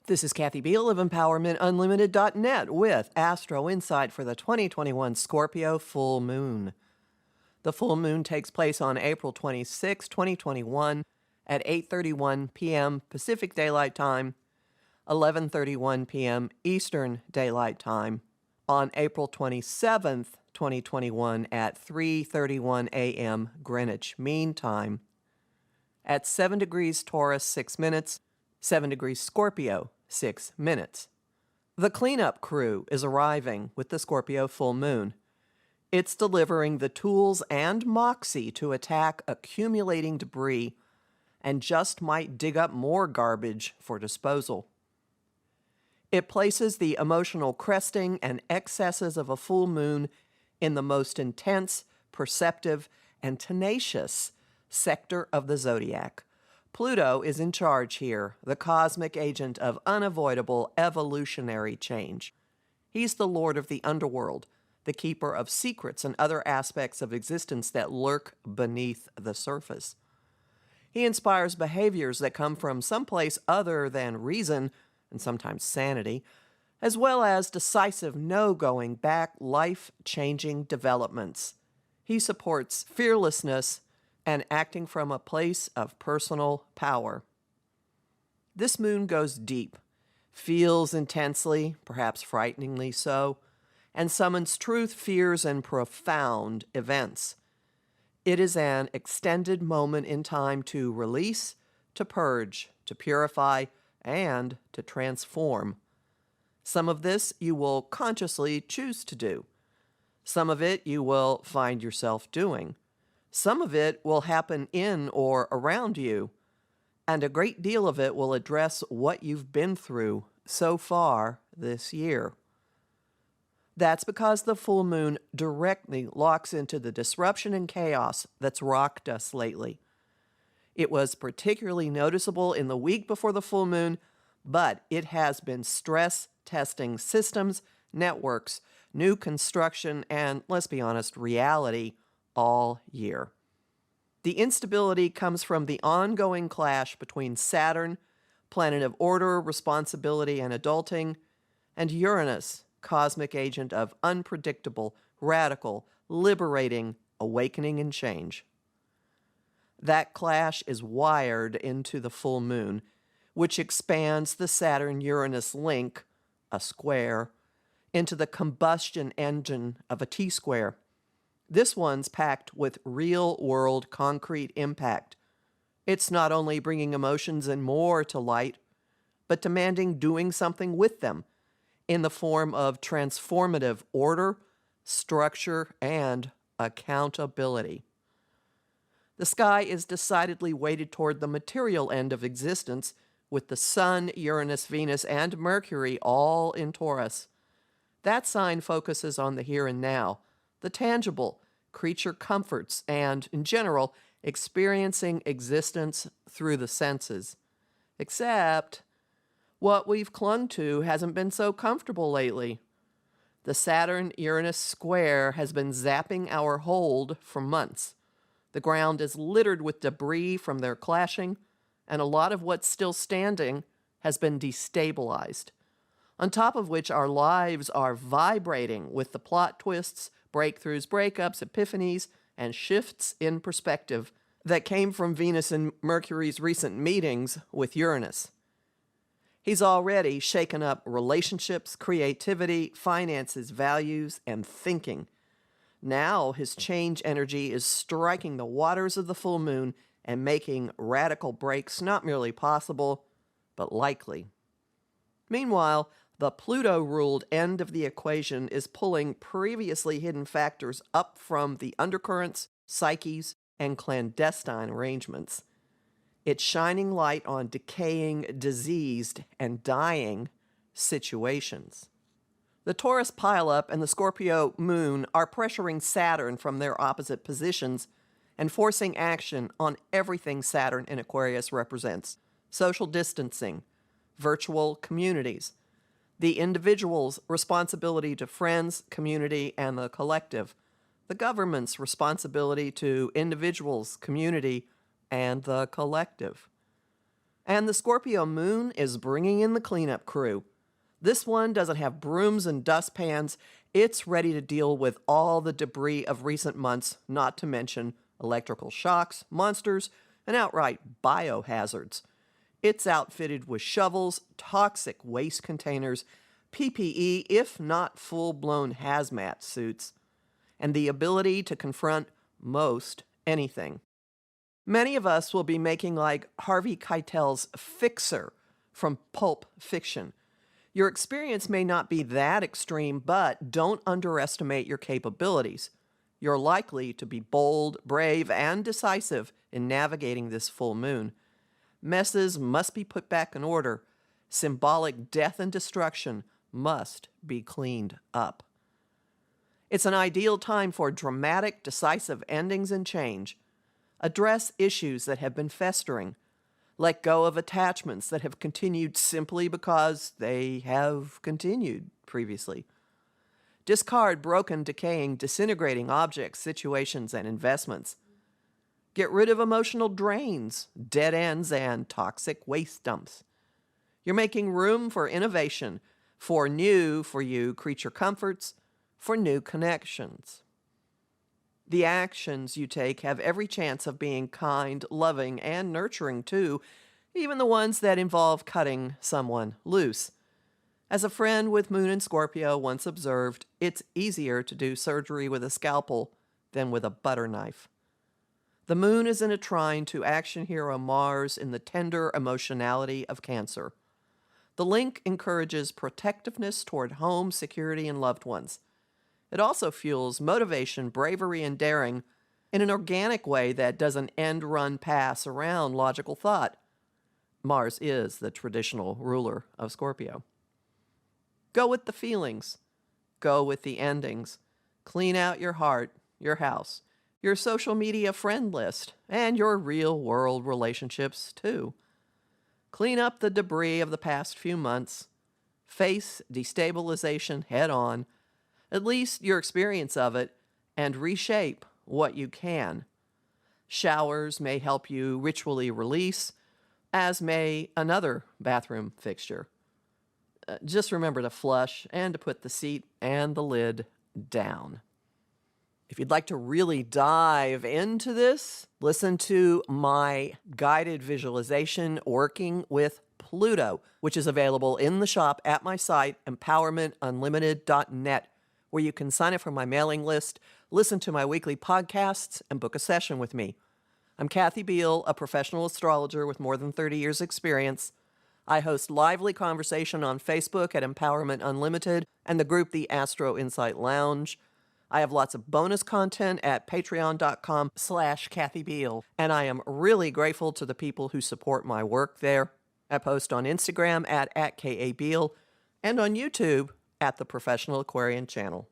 This is Kathy Biehl of EmpowermentUnlimited.net with Astro-Insight for the 2021 Scorpio full moon. The full moon takes place on April 26, 2021 at 8:31 p.m. Pacific Daylight Time, 11:31 p.m. Eastern Daylight Time, on April 27th, 2021 at 3:31 a.m. Greenwich Mean Time, at 7 degrees Taurus 6 minutes, 7 degrees Scorpio 6 minutes. The cleanup crew is arriving with the Scorpio full moon. It's delivering the tools and moxie to attack accumulating debris and just might dig up more garbage for disposal. It places the emotional cresting and excesses of a full moon in the most intense, perceptive, and tenacious sector of the zodiac. Pluto is in charge here, the cosmic agent of unavoidable evolutionary change. He's the lord of the underworld, the keeper of secrets and other aspects of existence that lurk beneath the surface. He inspires behaviors that come from someplace other than reason and sometimes sanity, as well as decisive no-going back life-changing developments. He supports fearlessness and acting from a place of personal power. This moon goes deep, feels intensely, perhaps frighteningly so, and summons truth, fears, and profound events. It is an extended moment in time to release, to purge, to purify, and to transform. Some of this you will consciously choose to do. Some of it you will find yourself doing. Some of it will happen in or around you, and a great deal of it will address what you've been through so far this year. That's because the full moon directly locks into the disruption and chaos that's rocked us lately. It was particularly noticeable in the week before the full moon, but it has been stress testing systems, networks, new construction, and, let's be honest, reality all year. The instability comes from the ongoing clash between Saturn, planet of order, responsibility, and adulting, and Uranus, cosmic agent of unpredictable, radical, liberating, awakening, and change. That clash is wired into the full moon, which expands the Saturn-Uranus link, a square, into the combustion engine of a T-square. This one's packed with real-world concrete impact. It's not only bringing emotions and more to light, but demanding doing something with them in the form of transformative order, structure, and accountability. The sky is decidedly weighted toward the material end of existence, with the Sun, Uranus, Venus, and Mercury all in Taurus. That sign focuses on the here and now, the tangible, creature comforts, and, in general, experiencing existence through the senses. Except, what we've clung to hasn't been so comfortable lately. The Saturn-Uranus square has been zapping our hold for months. The ground is littered with debris from their clashing, and a lot of what's still standing has been destabilized. On top of which our lives are vibrating with the plot twists, breakthroughs, breakups, epiphanies, and shifts in perspective that came from Venus and Mercury's recent meetings with Uranus. He's already shaken up relationships, creativity, finances, values, and thinking. Now his change energy is striking the waters of the full moon and making radical breaks not merely possible, but likely. Meanwhile, the Pluto-ruled end of the equation is pulling previously hidden factors up from the undercurrents, psyches, and clandestine arrangements. It's shining light on decaying, diseased, and dying situations. The Taurus pileup and the Scorpio moon are pressuring Saturn from their opposite positions and forcing action on everything Saturn in Aquarius represents: social distancing, virtual communities, the individual's responsibility to friends, community, and the collective, the government's responsibility to individuals, community, and the collective. And the Scorpio moon is bringing in the cleanup crew. This one doesn't have brooms and dustpans. It's ready to deal with all the debris of recent months, not to mention electrical shocks, monsters, and outright biohazards. It's outfitted with shovels, toxic waste containers, PPE, if not full-blown hazmat suits, and the ability to confront most anything. Many of us will be making like Harvey Keitel's Fixer from Pulp Fiction. Your experience may not be that extreme, but don't underestimate your capabilities. You're likely to be bold, brave, and decisive in navigating this full moon. Messes must be put back in order. Symbolic death and destruction must be cleaned up. It's an ideal time for dramatic, decisive endings and change. Address issues that have been festering. Let go of attachments that have continued simply because they have continued previously. Discard broken, decaying, disintegrating objects, situations, and investments. Get rid of emotional drains, dead ends, and toxic waste dumps. You're making room for innovation, for new, for you, creature comforts, for new connections. The actions you take have every chance of being kind, loving, and nurturing too, even the ones that involve cutting someone loose. As a friend with Moon and Scorpio once observed, it's easier to do surgery with a scalpel than with a butter knife. The moon is in a trine to action hero Mars in the tender emotionality of Cancer. The link encourages protectiveness toward home, security, and loved ones. It also fuels motivation, bravery, and daring in an organic way that doesn't end-run pass around logical thought. Mars is the traditional ruler of Scorpio. Go with the feelings. Go with the endings. Clean out your heart, your house, your social media friend list, and your real-world relationships, too. Clean up the debris of the past few months. Face destabilization head-on, at least your experience of it, and reshape what you can. Showers may help you ritually release, as may another bathroom fixture. Just remember to flush and to put the seat and the lid down. If you'd like to really dive into this, listen to my guided visualization working with Pluto, which is available in the shop at my site, empowermentunlimited.net, where you can sign up for my mailing list, listen to my weekly podcasts, and book a session with me. I'm Kathy Biehl, a professional astrologer with more than 30 years' experience. I host lively conversation on Facebook at Empowerment Unlimited and the group The Astro-Insight Lounge. I have lots of bonus content at patreon.com/Kathy Biehl, and I am really grateful to the people who support my work there. I post on Instagram at @KABiehl and on YouTube at the Professional Aquarian Channel.